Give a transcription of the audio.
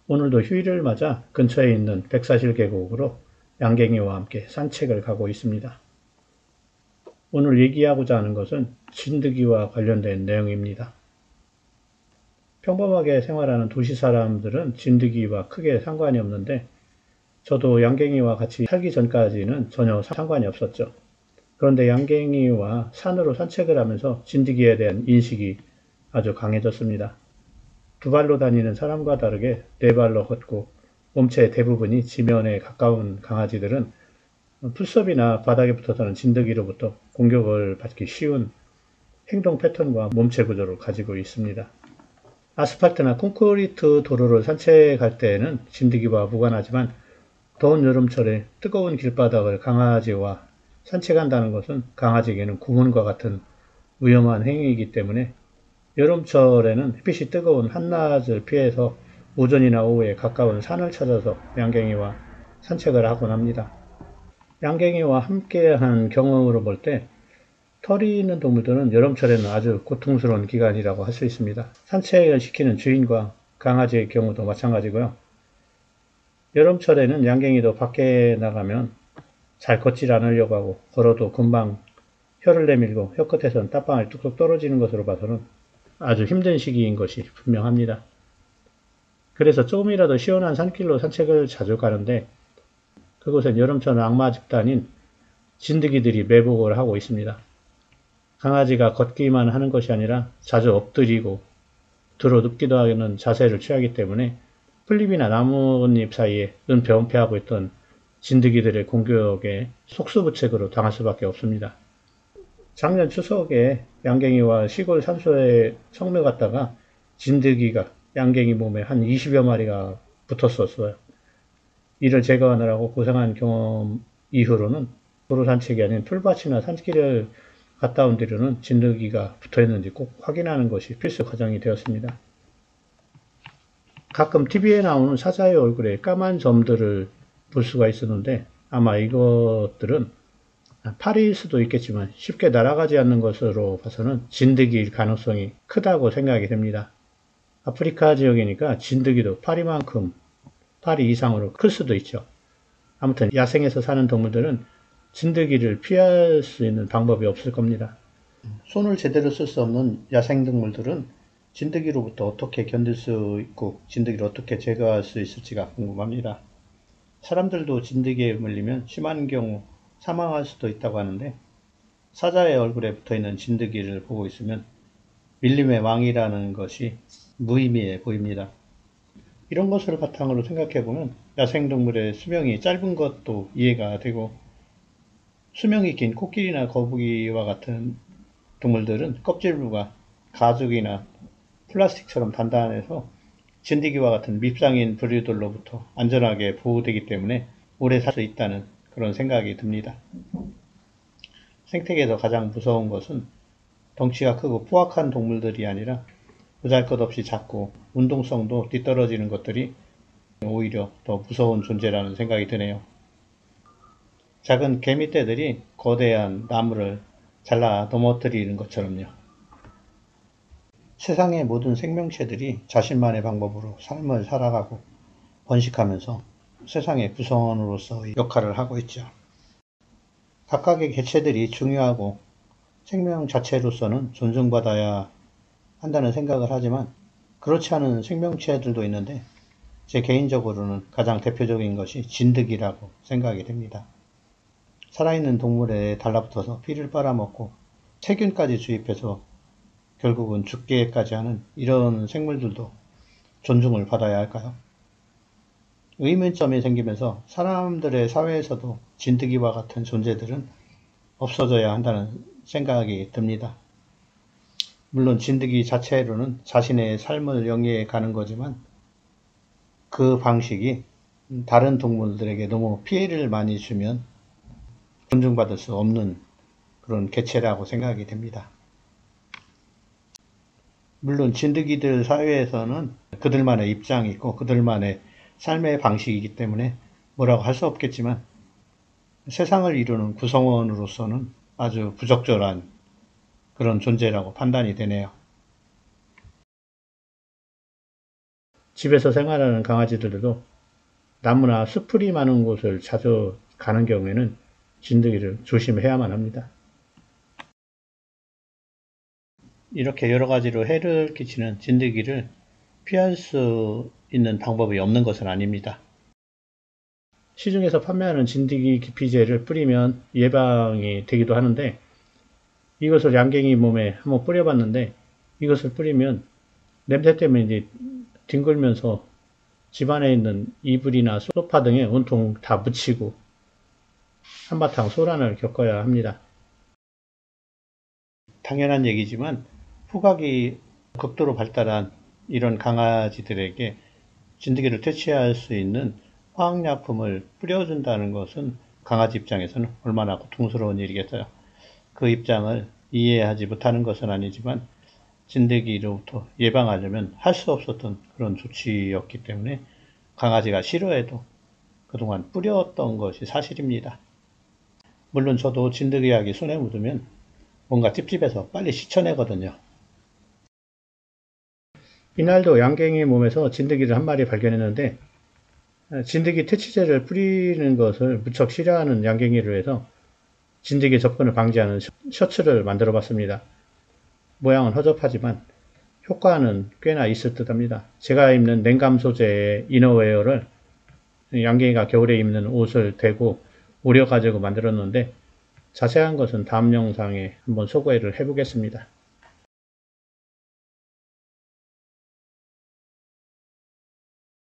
오늘도 휴일을 맞아 근처에 있는 백사실 계곡으로 양갱이와 함께 산책을 가고 있습니다. 오늘 얘기하고자 하는 것은 진드기와 관련된 내용입니다. 평범하게 생활하는 도시 사람들은 진드기와 크게 상관이 없는데 저도 양갱이와 같이 살기 전까지는 전혀 상관이 없었죠. 그런데 양갱이와 산으로 산책을 하면서 진드기에 대한 인식이 아주 강해졌습니다. 두 발로 다니는 사람과 다르게 네 발로 걷고 몸체 대부분이 지면에 가까운 강아지들은 풀섭이나 바닥에 붙어서는 진드기로부터 공격을 받기 쉬운 행동 패턴과 몸체 구조를 가지고 있습니다. 아스팔트나 콘크리트 도로를 산책할 때에는 진드기와 무관하지만 더운 여름철에 뜨거운 길바닥을 강아지와 산책한다는 것은 강아지에게는 구몬과 같은 위험한 행위이기 때문에 여름철에는 햇빛이 뜨거운 한낮을 피해서 오전이나 오후에 가까운 산을 찾아서 양갱이와 산책을 하곤 합니다. 양갱이와 함께한 경험으로 볼 때 털이 있는 동물들은 여름철에는 아주 고통스러운 기간이라고 할 수 있습니다. 산책을 시키는 주인과 강아지의 경우도 마찬가지고요. 여름철에는 양갱이도 밖에 나가면 잘 걷질 않으려고 하고 걸어도 금방 혀를 내밀고 혀끝에서는 땀방울이 뚝뚝 떨어지는 것으로 봐서는 아주 힘든 시기인 것이 분명합니다. 그래서 조금이라도 시원한 산길로 산책을 자주 가는데 그곳엔 여름철 악마 집단인 진드기들이 매복을 하고 있습니다. 강아지가 걷기만 하는 것이 아니라 자주 엎드리고 들어 눕기도 하는 자세를 취하기 때문에 풀잎이나 나뭇잎 사이에 은폐 하고 있던 진드기들의 공격에 속수무책으로 당할 수밖에 없습니다. 작년 추석에 양갱이와 시골 산소에 성묘 갔다가 진드기가 양갱이 몸에 한 20여 마리가 붙었었어요. 이를 제거하느라고 고생한 경험 이후로는 도로 산책이 아닌 풀밭이나 산길을 갔다 온 뒤로는 진드기가 붙어있는지 꼭 확인하는 것이 필수 과정이 되었습니다. 가끔 TV에 나오는 사자의 얼굴에 까만 점들을 볼 수가 있었는데 아마 이것들은 파리일 수도 있겠지만 쉽게 날아가지 않는 것으로 봐서는 진드기일 가능성이 크다고 생각이 됩니다. 아프리카 지역이니까 진드기도 파리만큼 파리 이상으로 클 수도 있죠. 아무튼 야생에서 사는 동물들은 진드기를 피할 수 있는 방법이 없을 겁니다. 손을 제대로 쓸 수 없는 야생동물들은 진드기로부터 어떻게 견딜 수 있고 진드기를 어떻게 제거할 수 있을지가 궁금합니다. 사람들도 진드기에 물리면 심한 경우 사망할 수도 있다고 하는데 사자의 얼굴에 붙어있는 진드기를 보고 있으면 밀림의 왕이라는 것이 무의미해 보입니다. 이런 것을 바탕으로 생각해보면 야생동물의 수명이 짧은 것도 이해가 되고 수명이 긴 코끼리나 거북이와 같은 동물들은 껍질부가 가죽이나 플라스틱처럼 단단해서 진드기와 같은 밉상인 부류들로부터 안전하게 보호되기 때문에 오래 살 수 있다는 그런 생각이 듭니다. 생태계에서 가장 무서운 것은 덩치가 크고 포악한 동물들이 아니라 보잘것없이 작고 운동성도 뒤떨어지는 것들이 오히려 더 무서운 존재라는 생각이 드네요. 작은 개미떼들이 거대한 나무를 잘라 넘어뜨리는 것처럼요. 세상의 모든 생명체들이 자신만의 방법으로 삶을 살아가고 번식하면서 세상의 구성원으로서의 역할을 하고 있죠. 각각의 개체들이 중요하고 생명 자체로서는 존중받아야 한다는 생각을 하지만 그렇지 않은 생명체들도 있는데 제 개인적으로는 가장 대표적인 것이 진드기라고 생각이 됩니다. 살아있는 동물에 달라붙어서 피를 빨아먹고 세균까지 주입해서 결국은 죽게까지 하는 이런 생물들도 존중을 받아야 할까요? 의문점이 생기면서 사람들의 사회에서도 진드기와 같은 존재들은 없어져야 한다는 생각이 듭니다. 물론 진드기 자체로는 자신의 삶을 영위해 가는 거지만 그 방식이 다른 동물들에게 너무 피해를 많이 주면 존중받을 수 없는 그런 개체라고 생각이 됩니다. 물론 진드기들 사회에서는 그들만의 입장이 있고 그들만의 삶의 방식이기 때문에 뭐라고 할 수 없겠지만 세상을 이루는 구성원으로서는 아주 부적절한 그런 존재라고 판단이 되네요. 집에서 생활하는 강아지들도 나무나 숲풀이 많은 곳을 자주 가는 경우에는 진드기를 조심해야만 합니다. 이렇게 여러 가지로 해를 끼치는 진드기를 피할 수 있는 방법이 없는 것은 아닙니다. 시중에서 판매하는 진드기 기피제를 뿌리면 예방이 되기도 하는데, 이것을 양갱이 몸에 한번 뿌려봤는데, 이것을 뿌리면 냄새 때문에 이제 뒹굴면서 집안에 있는 이불이나 소파 등에 온통 다 묻히고 한바탕 소란을 겪어야 합니다. 당연한 얘기지만 후각이 극도로 발달한 이런 강아지들에게 진드기를 퇴치할 수 있는 화학약품을 뿌려준다는 것은 강아지 입장에서는 얼마나 고통스러운 일이겠어요. 그 입장을 이해하지 못하는 것은 아니지만 진드기로부터 예방하려면 할 수 없었던 그런 조치였기 때문에 강아지가 싫어해도 그동안 뿌렸던 것이 사실입니다. 물론 저도 진드기약이 손에 묻으면 뭔가 찝찝해서 빨리 씻어내거든요. 이날도 양갱이 몸에서 진드기를 한 마리 발견했는데, 진드기 퇴치제를 뿌리는 것을 무척 싫어하는 양갱이를 해서 진드기 접근을 방지하는 셔츠를 만들어 봤습니다. 모양은 허접하지만 효과는 꽤나 있을 듯 합니다. 제가 입는 냉감 소재의 이너웨어를 양갱이가 겨울에 입는 옷을 대고 오려 가지고 만들었는데, 자세한 것은 다음 영상에 한번 소개를 해보겠습니다.